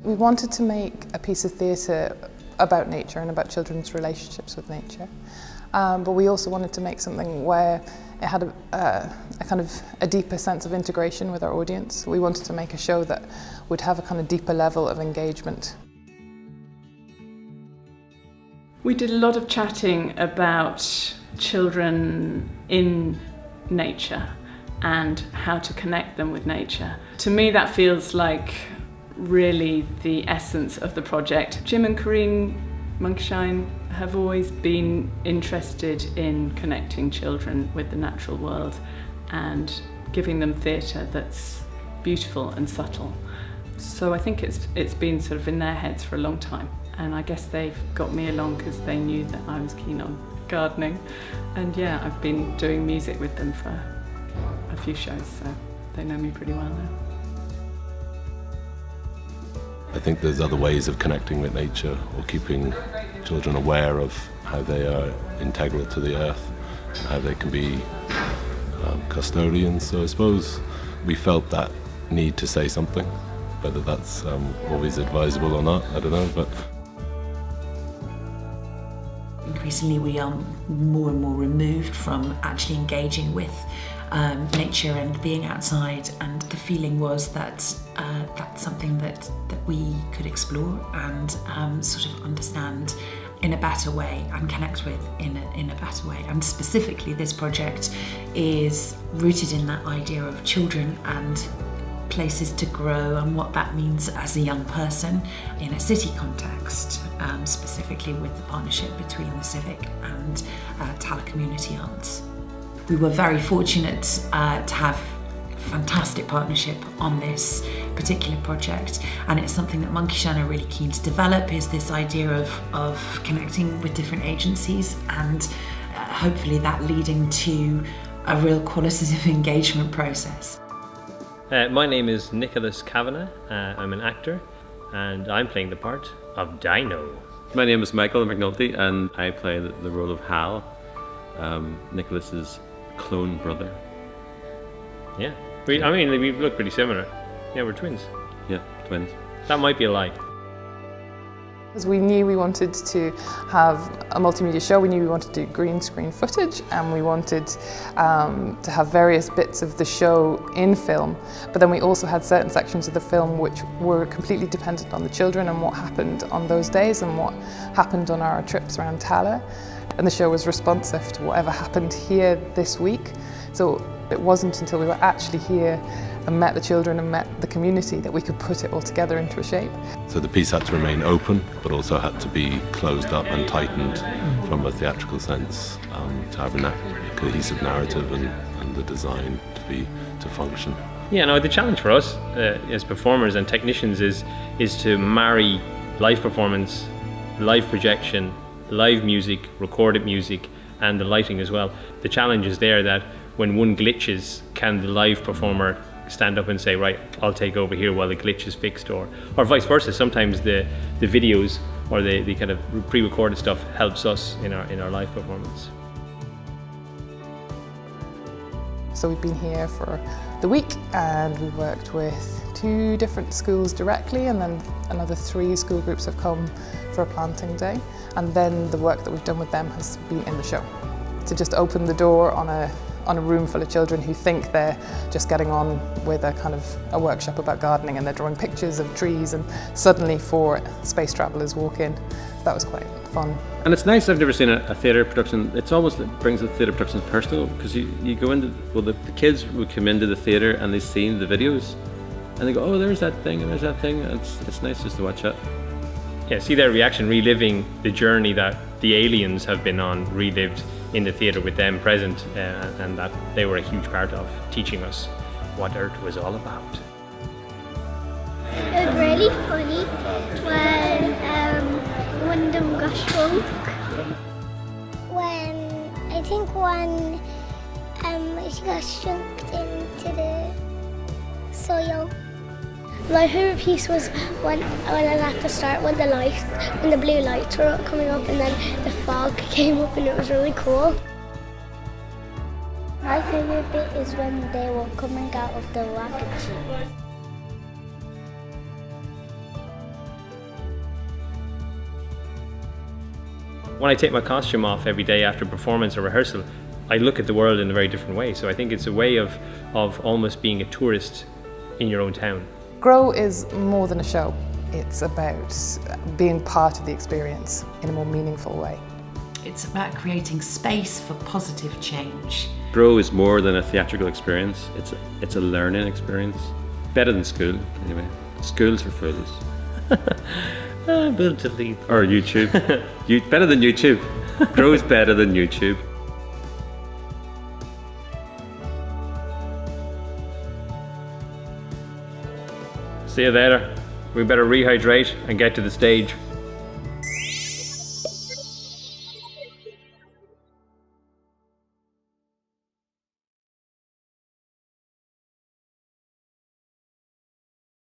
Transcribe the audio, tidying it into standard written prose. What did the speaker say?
We wanted to make a piece of theatre about nature and about children's relationships with nature, but we also wanted to make something where it had a kind of a deeper sense of integration with our audience. We wanted to make a show that would have a kind of deeper level of engagement. We did a lot of chatting about children in nature and how to connect them with nature. To me, that feels like really the essence of the project. Jim and Corinne Monkshine have always been interested in connecting children with the natural world and giving them theatre that's beautiful and subtle. So I think it's been sort of in their heads for a long time, and I guess they've got me along because they knew that I was keen on gardening. And yeah, I've been doing music with them for a few shows, so they know me pretty well now. I think there's other ways of connecting with nature or keeping children aware of how they are integral to the earth and how they can be custodians. So I suppose we felt that need to say something, whether that's always advisable or not, I don't know. But increasingly we are more and more removed from actually engaging with nature and being outside, and the feeling was that that's something that we could explore and sort of understand in a better way and connect with in a better way. And specifically this project is rooted in that idea of children and places to grow and what that means as a young person in a city context, specifically with the partnership between the Civic and Tallaght Community Arts. We were very fortunate to have fantastic partnership on this particular project, and it's something that Monkshine are really keen to develop, is this idea of connecting with different agencies and hopefully that leading to a real qualitative engagement process. My name is Nicholas Kavanagh. I'm an actor and I'm playing the part of Dino. My name is Michael McNulty and I play the role of Hal, Nicholas's clone brother. Yeah, we look pretty similar. Yeah, we're twins. Yeah, twins. That might be a lie. Because we knew we wanted to have a multimedia show, we knew we wanted to do green screen footage, and we wanted to have various bits of the show in film, but then we also had certain sections of the film which were completely dependent on the children and what happened on those days and what happened on our trips around Tallaght. And the show was responsive to whatever happened here this week. So it wasn't until we were actually here and met the children and met the community that we could put it all together into a shape. so the piece had to remain open, but also had to be closed up and tightened from a theatrical sense to have a cohesive narrative and the design to function. Yeah, no, the challenge for us as performers and technicians is to marry live performance, live projection, live music, recorded music, and the lighting as well. The challenge is there that when one glitches, can the live performer stand up and say, right, I'll take over here while the glitch is fixed, or vice versa. Sometimes the videos or the kind of pre-recorded stuff helps us in our live performance. So we've been here for the week and we've worked with 2 different schools directly, and then another 3 school groups have come for a planting day, and then the work that we've done with them has been in the show. To just open the door on a room full of children who think they're just getting on with a kind of a workshop about gardening and they're drawing pictures of trees, and suddenly 4 space travellers walk in. That was quite fun. And it's nice, I've never seen a theatre production. It's almost, it brings the theatre production personal, because you go into, well, the kids would come into the theatre and they've seen the videos and they go, oh, there's that thing and there's that thing. And it's nice just to watch it. Yeah, see their reaction, reliving the journey that the aliens have been on, relived in the theatre with them present, and that they were a huge part of teaching us what Earth was all about. It was really funny when one of them got shrunk. I think when she got shrunk into the soil. My favourite piece was when at the start, when the blue lights were coming up and then the fog came up, and it was really cool. My favourite bit is when they were coming out of the rocket ship. When I take my costume off every day after performance or rehearsal, I look at the world in a very different way. So I think it's a way of almost being a tourist in your own town. Grow is more than a show. It's about being part of the experience in a more meaningful way. It's about creating space for positive change. Grow is more than a theatrical experience. It's a learning experience. Better than school, anyway. School's for fools. Build to lead. Or YouTube. Better than YouTube. Grow's better than YouTube. See you later. We better rehydrate and get to the stage.